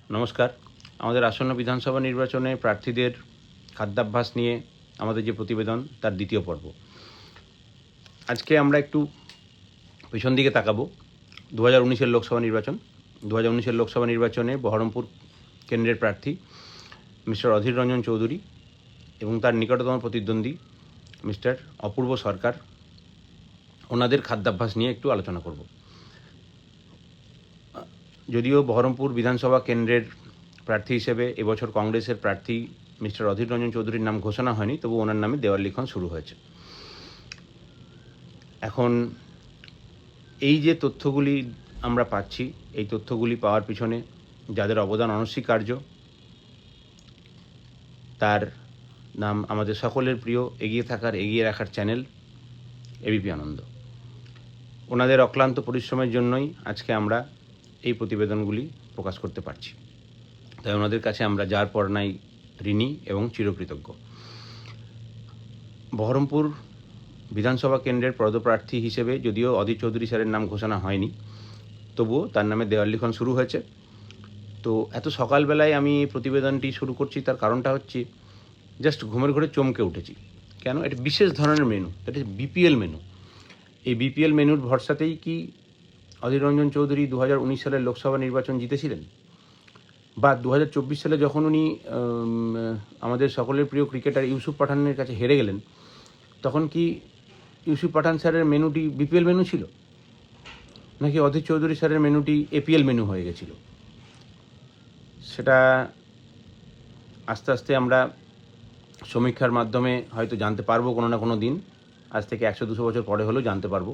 নমস্কার। আমাদের আসন্ন বিধানসভা নির্বাচনে প্রার্থীদের খাদ্যাভ্যাস নিয়ে আমাদের যে প্রতিবেদন তার দ্বিতীয় পর্ব। আজকে আমরা একটু পেছন দিকে তাকাবো। 2019-এর লোকসভা নির্বাচন। 2019-এর লোকসভা নির্বাচনে বহরমপুর কেন্দ্রের প্রার্থী মিস্টার অধীর রঞ্জন চৌধুরী এবং তার নিকটতম প্রতিদ্বন্দ্বী মিস্টার অপূর্ব সরকার, ওনাদের খাদ্যাভ্যাস নিয়ে একটু আলোচনা করব। যদিও বহরমপুর বিধানসভা কেন্দ্রের প্রার্থী হিসেবে এবছর কংগ্রেসের প্রার্থী মিস্টার অধীর রঞ্জন চৌধুরীর নাম ঘোষণা হয়নি, তবু ওনার নামে দেওয়াল লিখন শুরু হয়েছে। এখন এই যে তথ্যগুলি আমরা পাচ্ছি, এই তথ্যগুলি পাওয়ার পিছনে যাদের অবদান অনস্বীকার্য, তার নাম আমাদের সকলের প্রিয় এগিয়ে রাখার চ্যানেল এবিপি আনন্দ। ওনাদের অক্লান্ত পরিশ্রমের জন্যই আজকে আমরা এই প্রতিবেদনগুলি প্রকাশ করতে পারছি। তাই ওনাদের কাছে আমরা যার পর নাই ঋণী এবং চিরকৃতজ্ঞ। বহরমপুর বিধানসভা কেন্দ্রের পদপ্রার্থী হিসেবে যদিও অধীর চৌধুরী স্যারের নাম ঘোষণা হয়নি, তবুও তার নামে দেওয়াল লিখন শুরু হয়েছে। তো এত সকালবেলায় আমি এই প্রতিবেদনটি শুরু করছি, তার কারণটা হচ্ছে জাস্ট ঘুমের ঘরে চমকে উঠেছি। কেন? এটা বিশেষ ধরনের মেনু, এটা বিপিএল মেনু। এই বিপিএল মেনুর ভরসাতেই কি অধীর রঞ্জন চৌধুরী 2019 সালের লোকসভা নির্বাচন জিতেছিলেন? বা 2024 সালে যখন উনি আমাদের সকলের প্রিয় ক্রিকেটার ইউসুফ পাঠানের কাছে হেরে গেলেন, তখন কি ইউসুফ পাঠান স্যারের মেনুটি বিপিএল মেনু ছিল, নাকি অধীর চৌধুরী স্যারের মেনুটি এপিএল মেনু হয়ে গেছিল? সেটা আস্তে আস্তে আমরা সমীক্ষার মাধ্যমে হয়তো জানতে পারবো কোনো না কোনো দিন। আজ থেকে 100-200 বছর পরে হলেও জানতে পারবো।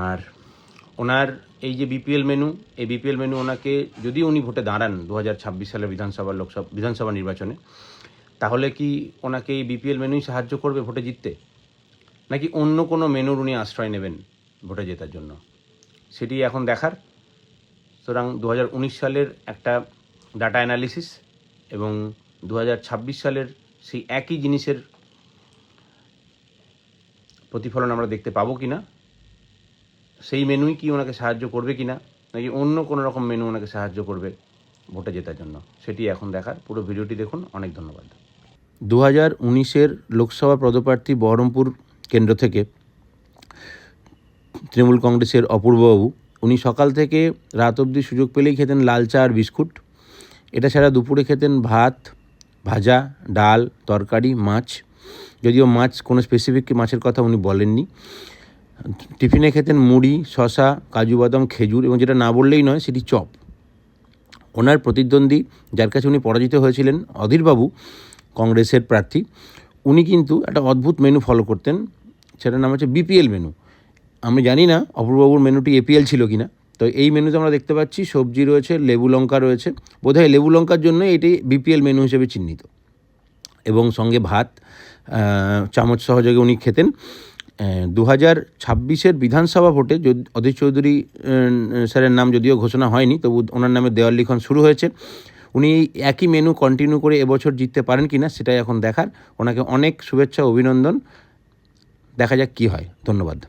আর ওনার এই যে বিপিএল মেনু, এই বিপিএল মেনু ওনাকে, যদি উনি ভোটে দাঁড়ান 2026 সালের বিধানসভা নির্বাচনে, তাহলে কি ওনাকে এই বিপিএল মেনুই সাহায্য করবে ভোটে জিততে, নাকি অন্য কোনো মেনুর উনি আশ্রয় নেবেন ভোটে জেতার জন্য? সেটি এখন দেখার। সুতরাং 2019 সালের একটা ডাটা অ্যানালিসিস এবং 2026 সালের সেই একই জিনিসের প্রতিফলন আমরা দেখতে পাবো কি না, সেই মেনুই কি ওনাকে সাহায্য করবে কি না, নাকি অন্য কোনো রকম মেনু ওনাকে সাহায্য করবে ভোটে জেতার জন্য, সেটি এখন দেখার। পুরো ভিডিওটি দেখুন। অনেক ধন্যবাদ। 2019-এর লোকসভা পদপ্রার্থী বহরমপুর কেন্দ্র থেকে তৃণমূল কংগ্রেসের অপূর্ববাবু, উনি সকাল থেকে রাত অবধি সুযোগ পেলেই খেতেন লাল চা আর বিস্কুট। এটা ছাড়া দুপুরে খেতেন ভাত, ভাজা, ডাল, তরকারি, মাছ। যদিও মাছ, কোনো স্পেসিফিক মাছের কথা উনি বলেননি। টিফিনে খেতেন মুড়ি, শসা, কাজু বাদাম, খেজুর, এবং যেটা না বললেই নয় সেটি চপ। ওনার প্রতিদ্বন্দ্বী, যার কাছে উনি পরাজিত হয়েছিলেন, অধীরবাবু, কংগ্রেসের প্রার্থী, উনি কিন্তু একটা অদ্ভুত মেনু ফলো করতেন। সেটার নাম হচ্ছে বিপিএল মেনু। আমি জানি না অপূর্ববাবুর মেনুটি এপিএল ছিল কি না। তো এই মেনুতে আমরা দেখতে পাচ্ছি সবজি রয়েছে, লেবু লঙ্কা রয়েছে। বোধহয় লেবু লঙ্কার জন্য এটি বিপিএল মেনু হিসেবে চিহ্নিত। এবং সঙ্গে ভাত, চামচ সহযোগে উনি খেতেন। 2026-এর বিধানসভা ভোটে অধীর চৌধুরী স্যারের নাম যদিও ঘোষণা হয়নি, তবু ওনার নামে দেওয়াল লিখন শুরু হয়েছে। উনি একই মেনু কন্টিনিউ করে এবছর জিততে পারেন কি না সেটাই এখন দেখার। ওনাকে অনেক শুভেচ্ছা, অভিনন্দন। দেখা যাক কী হয়। ধন্যবাদ।